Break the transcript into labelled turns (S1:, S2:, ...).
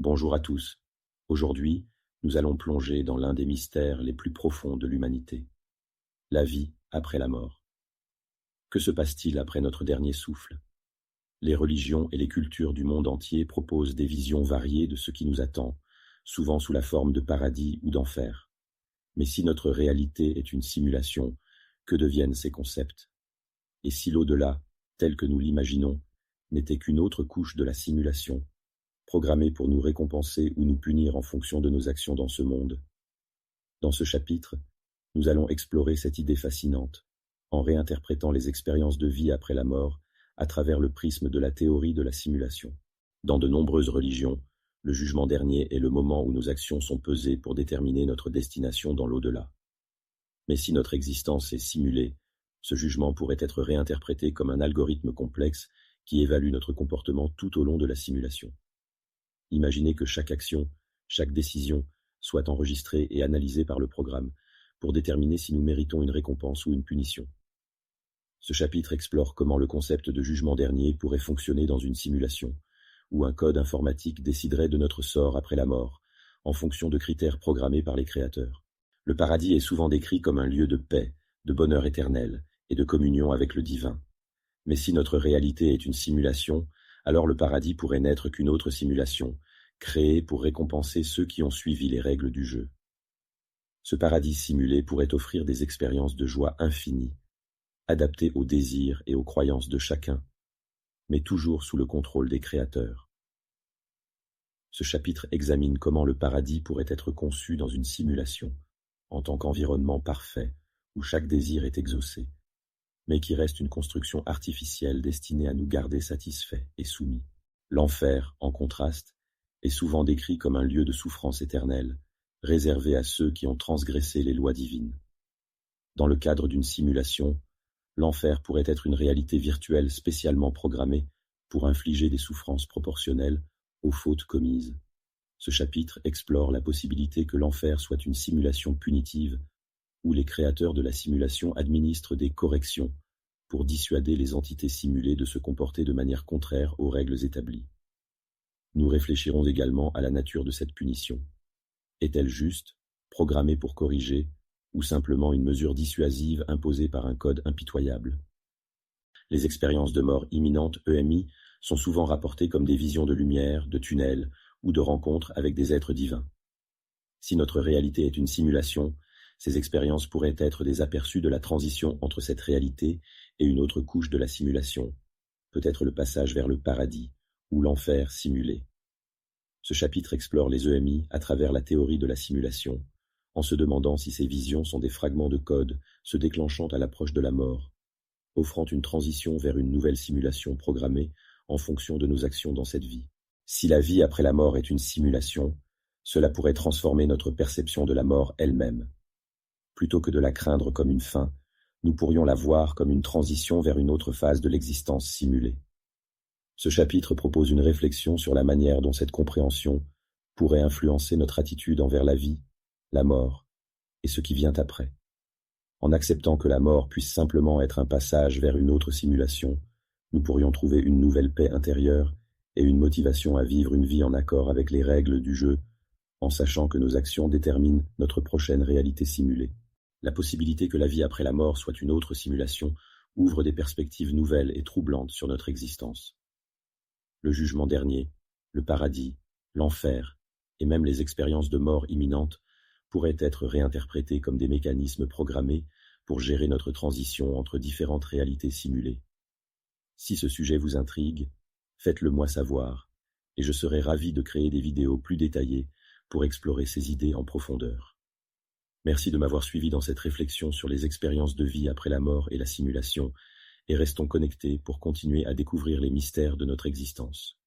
S1: Bonjour à tous. Aujourd'hui, nous allons plonger dans l'un des mystères les plus profonds de l'humanité, la vie après la mort. Que se passe-t-il après notre dernier souffle? Les religions et les cultures du monde entier proposent des visions variées de ce qui nous attend, souvent sous la forme de paradis ou d'enfer. Mais si notre réalité est une simulation, que deviennent ces concepts? Et si l'au-delà, tel que nous l'imaginons, n'était qu'une autre couche de la simulation, programmée pour nous récompenser ou nous punir en fonction de nos actions dans ce monde? Dans ce chapitre, nous allons explorer cette idée fascinante, en réinterprétant les expériences de vie après la mort à travers le prisme de la théorie de la simulation. Dans de nombreuses religions, le jugement dernier est le moment où nos actions sont pesées pour déterminer notre destination dans l'au-delà. Mais si notre existence est simulée, ce jugement pourrait être réinterprété comme un algorithme complexe qui évalue notre comportement tout au long de la simulation. Imaginez que chaque action, chaque décision soit enregistrée et analysée par le programme pour déterminer si nous méritons une récompense ou une punition. Ce chapitre explore comment le concept de jugement dernier pourrait fonctionner dans une simulation, où un code informatique déciderait de notre sort après la mort, en fonction de critères programmés par les créateurs. Le paradis est souvent décrit comme un lieu de paix, de bonheur éternel et de communion avec le divin. Mais si notre réalité est une simulation, alors le paradis pourrait n'être qu'une autre simulation, créée pour récompenser ceux qui ont suivi les règles du jeu. Ce paradis simulé pourrait offrir des expériences de joie infinie, adaptées aux désirs et aux croyances de chacun, mais toujours sous le contrôle des créateurs. Ce chapitre examine comment le paradis pourrait être conçu dans une simulation, en tant qu'environnement parfait, où chaque désir est exaucé, mais qui reste une construction artificielle destinée à nous garder satisfaits et soumis. L'enfer, en contraste, est souvent décrit comme un lieu de souffrance éternelle, réservé à ceux qui ont transgressé les lois divines. Dans le cadre d'une simulation, l'enfer pourrait être une réalité virtuelle spécialement programmée pour infliger des souffrances proportionnelles aux fautes commises. Ce chapitre explore la possibilité que l'enfer soit une simulation punitive où les créateurs de la simulation administrent des corrections pour dissuader les entités simulées de se comporter de manière contraire aux règles établies. Nous réfléchirons également à la nature de cette punition. Est-elle juste, programmée pour corriger, ou simplement une mesure dissuasive imposée par un code impitoyable? Les expériences de mort imminente, EMI, sont souvent rapportées comme des visions de lumière, de tunnels ou de rencontres avec des êtres divins. Si notre réalité est une simulation, ces expériences pourraient être des aperçus de la transition entre cette réalité et une autre couche de la simulation, peut-être le passage vers le paradis ou l'enfer simulé. Ce chapitre explore les EMI à travers la théorie de la simulation, en se demandant si ces visions sont des fragments de code se déclenchant à l'approche de la mort, offrant une transition vers une nouvelle simulation programmée en fonction de nos actions dans cette vie. Si la vie après la mort est une simulation, cela pourrait transformer notre perception de la mort elle-même. Plutôt que de la craindre comme une fin, nous pourrions la voir comme une transition vers une autre phase de l'existence simulée. Ce chapitre propose une réflexion sur la manière dont cette compréhension pourrait influencer notre attitude envers la vie, la mort et ce qui vient après. En acceptant que la mort puisse simplement être un passage vers une autre simulation, nous pourrions trouver une nouvelle paix intérieure et une motivation à vivre une vie en accord avec les règles du jeu, en sachant que nos actions déterminent notre prochaine réalité simulée. La possibilité que la vie après la mort soit une autre simulation ouvre des perspectives nouvelles et troublantes sur notre existence. Le jugement dernier, le paradis, l'enfer et même les expériences de mort imminente pourraient être réinterprétés comme des mécanismes programmés pour gérer notre transition entre différentes réalités simulées. Si ce sujet vous intrigue, faites-le moi savoir, et je serai ravi de créer des vidéos plus détaillées pour explorer ces idées en profondeur. Merci de m'avoir suivi dans cette réflexion sur les expériences de vie après la mort et la simulation, et restons connectés pour continuer à découvrir les mystères de notre existence.